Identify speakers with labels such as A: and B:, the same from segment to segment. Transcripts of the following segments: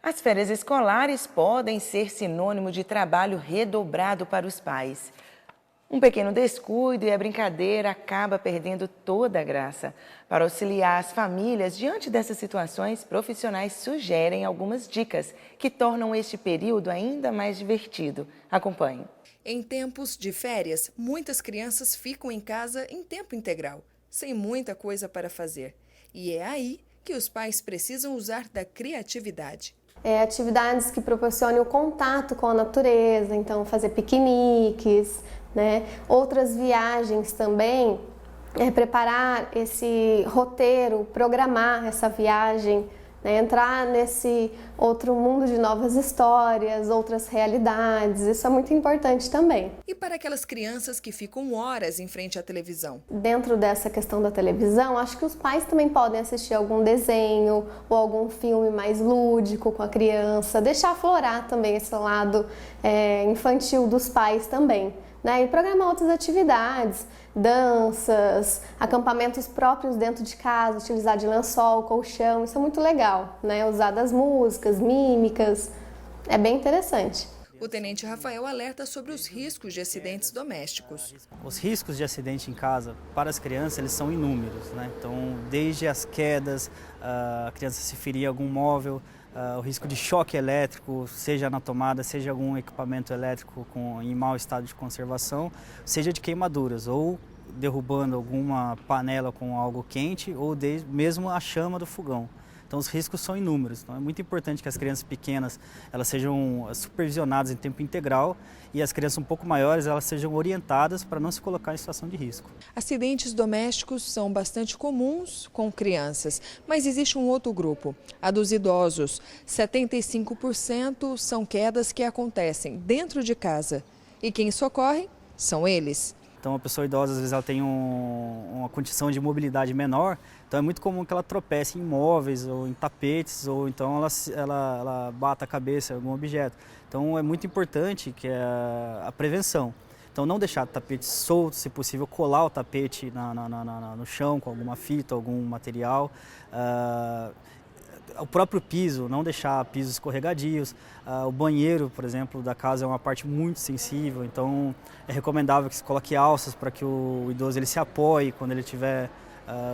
A: As férias escolares podem ser sinônimo de trabalho redobrado para os pais. Um pequeno descuido e a brincadeira acaba perdendo toda a graça. Para auxiliar as famílias diante dessas situações, profissionais sugerem algumas dicas que tornam este período ainda mais divertido. Acompanhe.
B: Em tempos de férias, muitas crianças ficam em casa em tempo integral, sem muita coisa para fazer. E é aí que os pais precisam usar da criatividade.
C: Atividades que proporcionem o contato com a natureza, então fazer piqueniques, né? Outras viagens também, preparar esse roteiro, programar essa viagem, né? Entrar nesse outro mundo de novas histórias, outras realidades, isso é muito importante também.
B: E para aquelas crianças que ficam horas em frente à televisão?
C: Dentro dessa questão da televisão, acho que os pais também podem assistir algum desenho ou algum filme mais lúdico com a criança, deixar aflorar também esse lado infantil dos pais também. Né? E programar outras atividades, danças, acampamentos próprios dentro de casa, utilizar de lençol, colchão, isso é muito legal, né? Usar das músicas, mímicas, é bem interessante.
B: O tenente Rafael alerta sobre os riscos de acidentes domésticos.
D: Os riscos de acidente em casa para as crianças eles são inúmeros, né? Então, desde as quedas, a criança se ferir algum móvel, o risco de choque elétrico, seja na tomada, seja algum equipamento elétrico em mau estado de conservação, seja de queimaduras ou derrubando alguma panela com algo quente ou mesmo a chama do fogão. Então os riscos são inúmeros. Então é muito importante que as crianças pequenas elas sejam supervisionadas em tempo integral e as crianças um pouco maiores elas sejam orientadas para não se colocar em situação de risco.
B: Acidentes domésticos são bastante comuns com crianças, mas existe um outro grupo, a dos idosos. 75% são quedas que acontecem dentro de casa e quem socorre são eles.
D: Então, a pessoa idosa, às vezes, ela tem uma condição de mobilidade menor, então é muito comum que ela tropece em móveis ou em tapetes, ou então ela bata a cabeça em algum objeto. Então, é muito importante que a prevenção. Então, não deixar o tapete solto, se possível, colar o tapete no chão com alguma fita, algum material. O próprio piso, não deixar pisos escorregadios. O banheiro, por exemplo, da casa é uma parte muito sensível, então é recomendável que se coloque alças para que o idoso ele se apoie quando ele estiver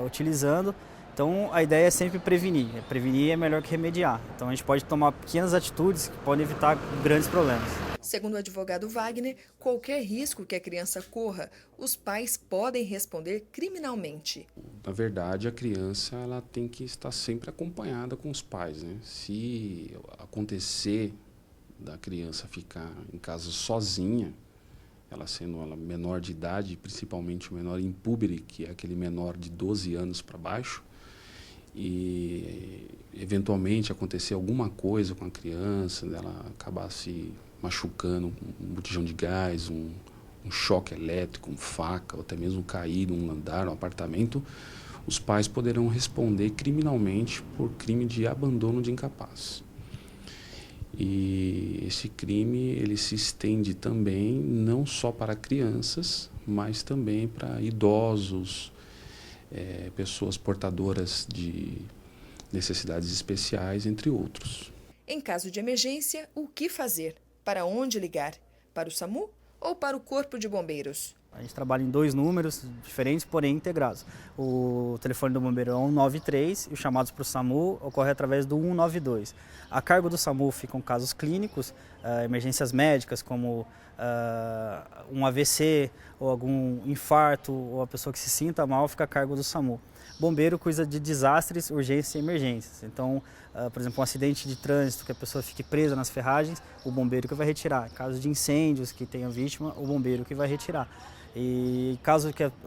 D: utilizando. Então a ideia é sempre prevenir. Prevenir é melhor que remediar. Então a gente pode tomar pequenas atitudes que podem evitar grandes problemas.
B: Segundo o advogado Wagner, qualquer risco que a criança corra, os pais podem responder criminalmente.
E: Na verdade, a criança ela tem que estar sempre acompanhada com os pais, né? Se acontecer da criança ficar em casa sozinha, ela sendo ela menor de idade, principalmente o menor impúbere, que é aquele menor de 12 anos para baixo, e eventualmente acontecer alguma coisa com a criança, ela acabar se machucando, um botijão de gás, um choque elétrico, uma faca, ou até mesmo cair num andar, num apartamento, os pais poderão responder criminalmente por crime de abandono de incapaz. E esse crime ele se estende também não só para crianças, mas também para idosos, pessoas portadoras de necessidades especiais, entre outros.
B: Em caso de emergência, o que fazer? Para onde ligar? Para o SAMU ou para o Corpo de Bombeiros?
D: A gente trabalha em 2 números diferentes, porém integrados. O telefone do bombeiro é 193 e os chamados para o SAMU ocorrem através do 192. A cargo do SAMU ficam casos clínicos, emergências médicas como um AVC ou algum infarto ou a pessoa que se sinta mal fica a cargo do SAMU. Bombeiro cuida de desastres, urgências e emergências. Então, por exemplo, um acidente de trânsito que a pessoa fique presa nas ferragens, o bombeiro que vai retirar. Caso de incêndios que tenha vítima, o bombeiro que vai retirar. E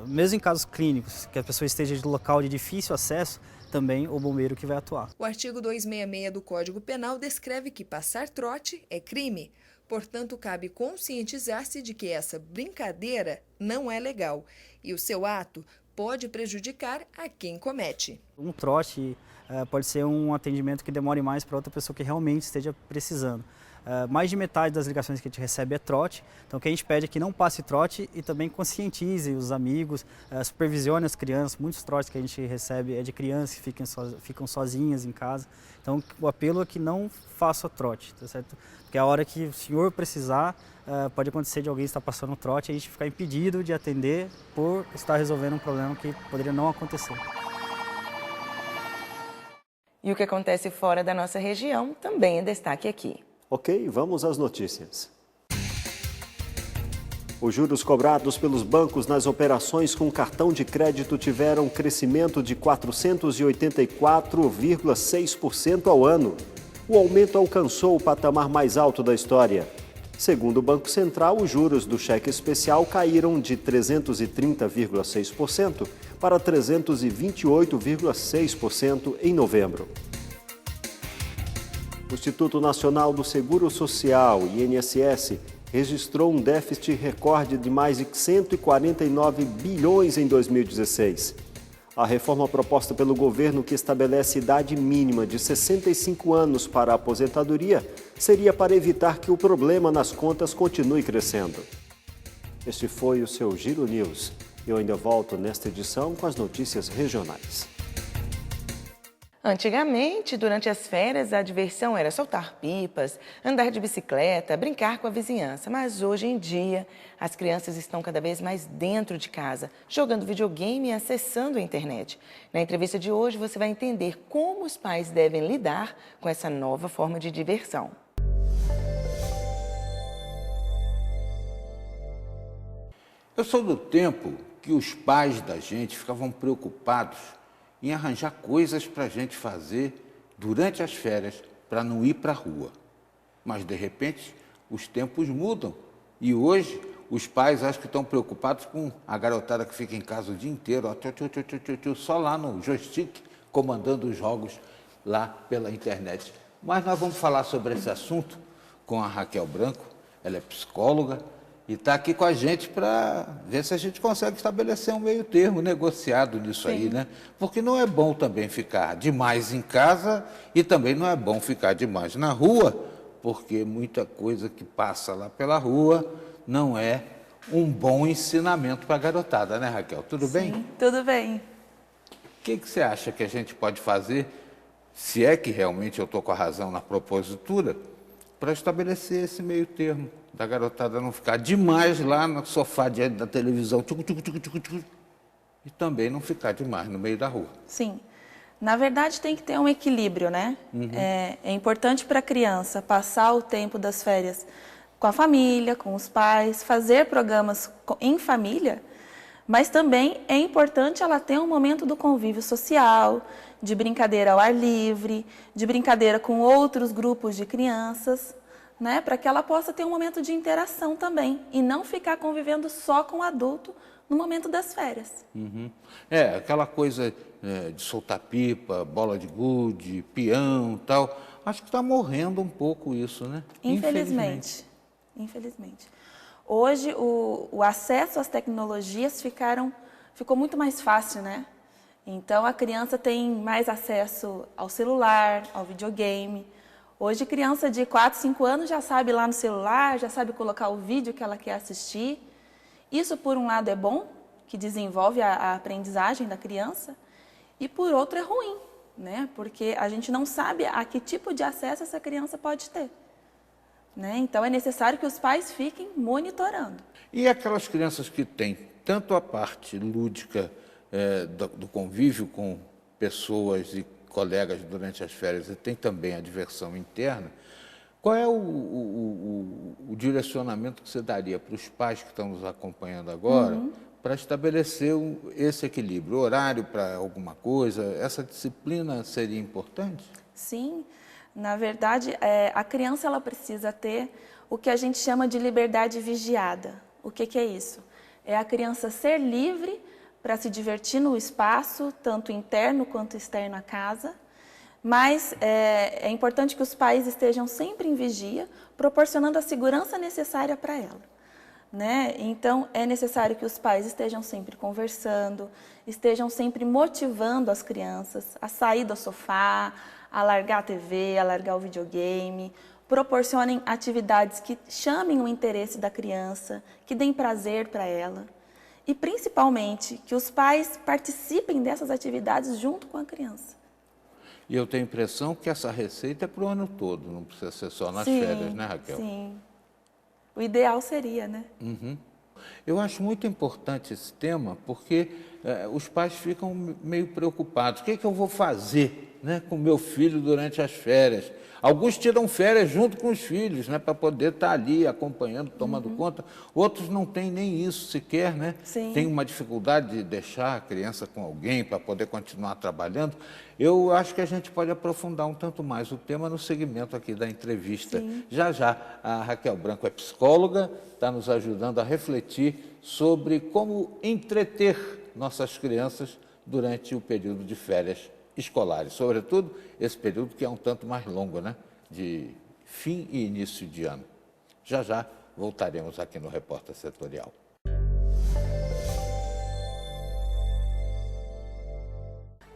D: mesmo em casos clínicos, que a pessoa esteja de local de difícil acesso, também o bombeiro que vai atuar.
B: O artigo 266 do Código Penal descreve que passar trote é crime. Portanto, cabe conscientizar-se de que essa brincadeira não é legal e o seu ato pode prejudicar a quem comete.
D: Um trote pode ser um atendimento que demore mais para outra pessoa que realmente esteja precisando. mais de metade das ligações que a gente recebe é trote. Então o que a gente pede é que não passe trote e também conscientize os amigos, supervisione as crianças. Muitos trotes que a gente recebe é de crianças que ficam sozinhas em casa. Então o apelo é que não faça trote, tá certo? Porque a hora que o senhor precisar, pode acontecer de alguém estar passando trote e a gente ficar impedido de atender por estar resolvendo um problema que poderia não acontecer.
A: E o que acontece fora da nossa região também é destaque aqui.
F: Ok, vamos às notícias. Os juros cobrados pelos bancos nas operações com cartão de crédito tiveram crescimento de 484,6% ao ano. O aumento alcançou o patamar mais alto da história. Segundo o Banco Central, os juros do cheque especial caíram de 330,6% para 328,6% em novembro. O Instituto Nacional do Seguro Social, INSS, registrou um déficit recorde de mais de 149 bilhões em 2016. A reforma proposta pelo governo, que estabelece idade mínima de 65 anos para a aposentadoria, seria para evitar que o problema nas contas continue crescendo. Este foi o seu Giro News. Eu ainda volto nesta edição com as notícias regionais.
A: Antigamente, durante as férias, a diversão era soltar pipas, andar de bicicleta, brincar com a vizinhança. Mas hoje em dia, as crianças estão cada vez mais dentro de casa, jogando videogame e acessando a internet. Na entrevista de hoje, você vai entender como os pais devem lidar com essa nova forma de diversão.
G: Eu sou do tempo que os pais da gente ficavam preocupados em arranjar coisas para a gente fazer durante as férias para não ir para a rua. Mas, de repente, os tempos mudam e hoje os pais acho que estão preocupados com a garotada que fica em casa o dia inteiro, ó, só lá no joystick, comandando os jogos lá pela internet. Mas nós vamos falar sobre esse assunto com a Raquel Branco, ela é psicóloga, e está aqui com a gente para ver se a gente consegue estabelecer um meio termo negociado nisso aí, né? Porque não é bom também ficar demais em casa e também não é bom ficar demais na rua, porque muita coisa que passa lá pela rua não é um bom ensinamento para a garotada, né, Raquel? Tudo bem?
H: Sim, tudo bem.
G: O que você acha que a gente pode fazer, se é que realmente eu estou com a razão na propositura, para estabelecer esse meio termo? Da garotada não ficar demais lá no sofá diante da televisão, e também não ficar demais no meio da rua.
H: Sim. Na verdade, tem que ter um equilíbrio, né? É importante para a criança passar o tempo das férias com a família, com os pais, fazer programas em família, mas também é importante ela ter um momento do convívio social, de brincadeira ao ar livre, de brincadeira com outros grupos de crianças, né, para que ela possa ter um momento de interação também e não ficar convivendo só com o adulto no momento das férias.
G: É, aquela coisa de soltar pipa, bola de gude, peão e tal, acho que está morrendo um pouco isso, né?
H: Infelizmente. Hoje, o acesso às tecnologias ficou muito mais fácil, né? Então, a criança tem mais acesso ao celular, ao videogame. Hoje, criança de 4, 5 anos já sabe lá no celular, já sabe colocar o vídeo que ela quer assistir. Isso, por um lado, é bom, que desenvolve a aprendizagem da criança, e por outro é ruim, né? Porque a gente não sabe a que tipo de acesso essa criança pode ter, né? Então, é necessário que os pais fiquem monitorando.
G: E aquelas crianças que têm tanto a parte lúdica do convívio com pessoas e colegas durante as férias e tem também a diversão interna, qual é o direcionamento que você daria para os pais que estão nos acompanhando agora para estabelecer esse equilíbrio? Horário para alguma coisa? Essa disciplina seria importante?
H: Sim, na verdade, a criança ela precisa ter o que a gente chama de liberdade vigiada. O que é isso? É a criança ser livre para se divertir no espaço, tanto interno quanto externo à casa, mas é importante que os pais estejam sempre em vigia, proporcionando a segurança necessária para ela, né? Então, é necessário que os pais estejam sempre conversando, estejam sempre motivando as crianças a sair do sofá, a largar a TV, a largar o videogame, proporcionem atividades que chamem o interesse da criança, que deem prazer para ela e, principalmente, que os pais participem dessas atividades junto com a criança.
G: E eu tenho a impressão que essa receita é para o ano todo, não precisa ser só nas
H: Sim,
G: férias, né, Raquel?
H: Sim. O ideal seria, né?
G: Uhum. Eu acho muito importante esse tema porque os pais ficam meio preocupados. O que é que eu vou fazer, né, com meu filho durante as férias? Alguns tiram férias junto com os filhos, né, para poder estar ali acompanhando, tomando conta. Outros não têm nem isso sequer, né?
H: Sim.
G: Tem uma dificuldade de deixar a criança com alguém para poder continuar trabalhando. Eu acho que a gente pode aprofundar um tanto mais o tema no segmento aqui da entrevista.
H: Sim.
G: Já já, a Raquel Branco é psicóloga, está nos ajudando a refletir sobre como entreter nossas crianças durante o período de férias escolares, sobretudo esse período que é um tanto mais longo, né? De fim e início de ano. Já já voltaremos aqui no Repórter Setorial.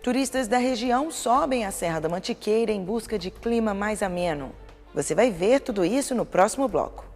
A: Turistas da região sobem a Serra da Mantiqueira em busca de clima mais ameno. Você vai ver tudo isso no próximo bloco.